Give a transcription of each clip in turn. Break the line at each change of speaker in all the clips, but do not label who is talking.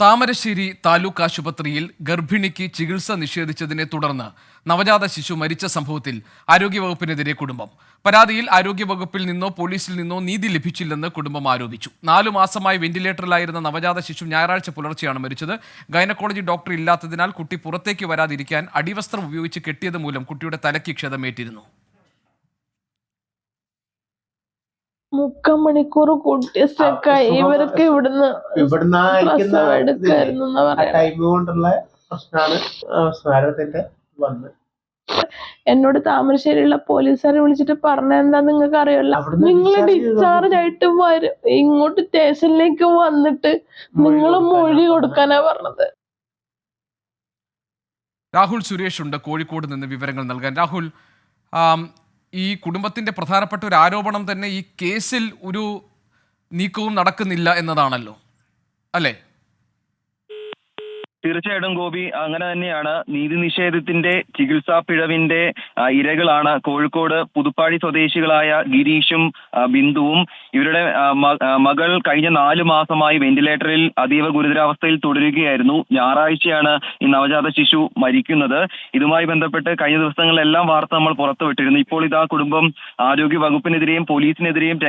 താമരശ്ശേരി താലൂക്ക് ആശുപത്രിയിൽ ഗർഭിണിക്ക് ചികിത്സ നിഷേധിച്ചതിനെ തുടർന്ന് നവജാത ശിശു മരിച്ച സംഭവത്തിൽ ആരോഗ്യവകുപ്പിനെതിരെ കുടുംബം. പരാതിയിൽ ആരോഗ്യവകുപ്പിൽ നിന്നോ പോലീസിൽ നിന്നോ നീതി ലഭിച്ചില്ലെന്ന് കുടുംബം ആരോപിച്ചു. 4 മാസമായി വെന്റിലേറ്ററിലായിരുന്ന നവജാത ശിശു ഞായറാഴ്ച പുലർച്ചെയാണ് മരിച്ചത്. ഗൈനക്കോളജി ഡോക്ടർ ഇല്ലാത്തതിനാൽ കുട്ടി പുറത്തേക്ക് വരാതിരിക്കാൻ അടിവസ്ത്രം ഉപയോഗിച്ച് കെട്ടിയത് മൂലം കുട്ടിയുടെ തലയ്ക്ക് ക്ഷതമേറ്റിരുന്നു.
3/4 മണിക്കൂർ കുട്ടി സ്റ്റക്കായി. ഇവർക്ക് ഇവിടുന്ന് പ്രസവം എടുക്കായിരുന്നു എന്നോട് താമരശ്ശേരിയുള്ള പോലീസുകാരെ വിളിച്ചിട്ട് പറഞ്ഞ എന്താ നിങ്ങൾക്ക് അറിയില്ല, നിങ്ങൾ ഡിസ്ചാർജ് ആയിട്ട് വരും, ഇങ്ങോട്ട് സ്റ്റേഷനിലേക്ക് വന്നിട്ട് നിങ്ങൾ മൊഴി കൊടുക്കാനാ പറഞ്ഞത്.
രാഹുൽ സുരേഷ് ഉണ്ട് കോഴിക്കോട് നിന്ന് വിവരങ്ങൾ നൽകാൻ. രാഹുൽ, ഈ കുടുംബത്തിന്റെ പ്രധാനപ്പെട്ട ഒരു ആരോപണം തന്നെ ഈ കേസിൽ ഒരു നീക്കവും നടക്കുന്നില്ല എന്നതാണല്ലോ, അല്ലേ?
തീർച്ചയായിട്ടും ഗോപി, അങ്ങനെ തന്നെയാണ്. നീതി നിഷേധത്തിന്റെ ചികിത്സാ പിഴവിന്റെ ഇരകളാണ് കോഴിക്കോട് പുതുപ്പാടി സ്വദേശികളായ ഗിരീഷും ബിന്ദുവും. ഇവരുടെ മകൾ കഴിഞ്ഞ 4 മാസമായി വെന്റിലേറ്ററിൽ അതീവ ഗുരുതരാവസ്ഥയിൽ തുടരുകയായിരുന്നു. ഞായറാഴ്ചയാണ് ഈ നവജാത ശിശു മരിക്കുന്നത്. ഇതുമായി ബന്ധപ്പെട്ട് കഴിഞ്ഞ ദിവസങ്ങളിലെല്ലാം വാർത്ത നമ്മൾ പുറത്തുവിട്ടിരുന്നു. ഇപ്പോൾ ഇതാ കുടുംബം ആരോഗ്യ വകുപ്പിനെതിരെയും പോലീസിനെതിരെയും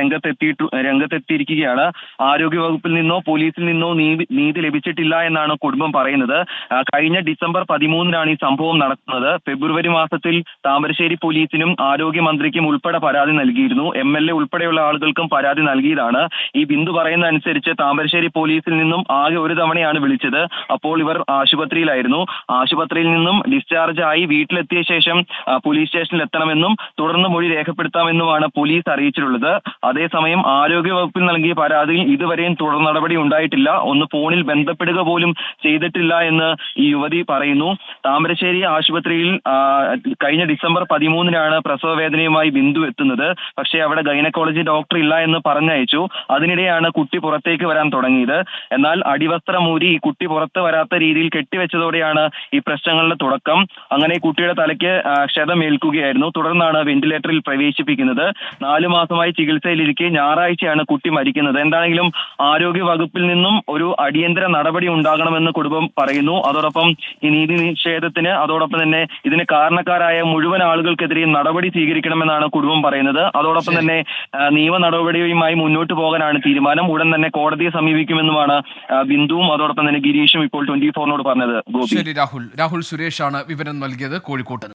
രംഗത്തെത്തിയിരിക്കുകയാണ്. ആരോഗ്യ വകുപ്പിൽ നിന്നോ പോലീസിൽ നിന്നോ നീതി ലഭിച്ചിട്ടില്ല എന്നാണ് കുടുംബം പറയുന്നത്. കഴിഞ്ഞ ഡിസംബർ 13-നാണ് ഈ സംഭവം നടക്കുന്നത്. ഫെബ്രുവരി മാസത്തിൽ താമരശ്ശേരി പോലീസിനും ആരോഗ്യമന്ത്രിക്കും ഉൾപ്പെടെ പരാതി നൽകിയിരുന്നു. MLA ഉൾപ്പെടെയുള്ള ആളുകൾക്കും പരാതി നൽകിയതാണ്. ഈ ബിന്ദു പറയുന്ന അനുസരിച്ച് താമരശ്ശേരി പോലീസിൽ നിന്നും ആകെ ഒരു തവണയാണ് വിളിച്ചത്. അപ്പോൾ ഇവർ ആശുപത്രിയിലായിരുന്നു. ആശുപത്രിയിൽ നിന്നും ഡിസ്ചാർജ് ആയി വീട്ടിലെത്തിയ ശേഷം പോലീസ് സ്റ്റേഷനിൽ എത്തണമെന്നും തുടർന്ന് മൊഴി രേഖപ്പെടുത്താമെന്നുമാണ് പോലീസ് അറിയിച്ചിട്ടുള്ളത്. അതേസമയം ആരോഗ്യവകുപ്പിൽ നൽകിയ പരാതിയിൽ ഇതുവരെയും തുടർ നടപടി ഉണ്ടായിട്ടില്ല. ഒന്ന് ഫോണിൽ ബന്ധപ്പെടുക പോലും ചെയ്തിട്ടില്ല എന്ന് ഈ യുവതി പറയുന്നു. താമരശ്ശേരി ആശുപത്രിയിൽ കഴിഞ്ഞ ഡിസംബർ 13-നാണ് പ്രസവ വേദനയുമായി ബിന്ദു എത്തുന്നത്. പക്ഷേ അവിടെ ഗൈനക്കോളജി ഡോക്ടർ ഇല്ല എന്ന് പറഞ്ഞയച്ചു. അതിനിടെയാണ് കുട്ടി പുറത്തേക്ക് വരാൻ തുടങ്ങിയത്. എന്നാൽ അടിവസ്ത്രമൂരി ഈ കുട്ടി പുറത്ത് വരാത്ത രീതിയിൽ കെട്ടിവെച്ചതോടെയാണ് ഈ പ്രശ്നങ്ങളുടെ തുടക്കം. അങ്ങനെ കുട്ടിയുടെ തലയ്ക്ക് ക്ഷതമേൽക്കുകയായിരുന്നു. തുടർന്നാണ് വെന്റിലേറ്ററിൽ പ്രവേശിപ്പിക്കുന്നത്. 4 മാസമായി ചികിത്സയിലിരിക്കെ ഞായറാഴ്ചയാണ് കുട്ടി മരിക്കുന്നത്. എന്താണെങ്കിലും ആരോഗ്യ വകുപ്പിൽ നിന്നും ഒരു അടിയന്തര നടപടി ഉണ്ടാകണമെന്ന് കുടുംബം പറയുന്നു. അതോടൊപ്പം ഈ നീതി നിഷേധത്തിന് അതോടൊപ്പം തന്നെ ഇതിന് കാരണക്കാരായ മുഴുവൻ ആളുകൾക്കെതിരെയും നടപടി സ്വീകരിക്കണമെന്നാണ് കുടുംബം പറയുന്നത്. അതോടൊപ്പം തന്നെ നിയമ നടപടിയുമായി മുന്നോട്ട് പോകാനാണ് തീരുമാനം. ഉടൻ തന്നെ കോടതിയെ സമീപിക്കുമെന്നുമാണ് ബിന്ദുവും അതോടൊപ്പം തന്നെ ഗിരീഷും ഇപ്പോൾ 24-നോട് പറഞ്ഞത്. ഗോപി,
രാഹുൽ സുരേഷാണ് വിവരം നൽകിയത് കോഴിക്കോട്ട്.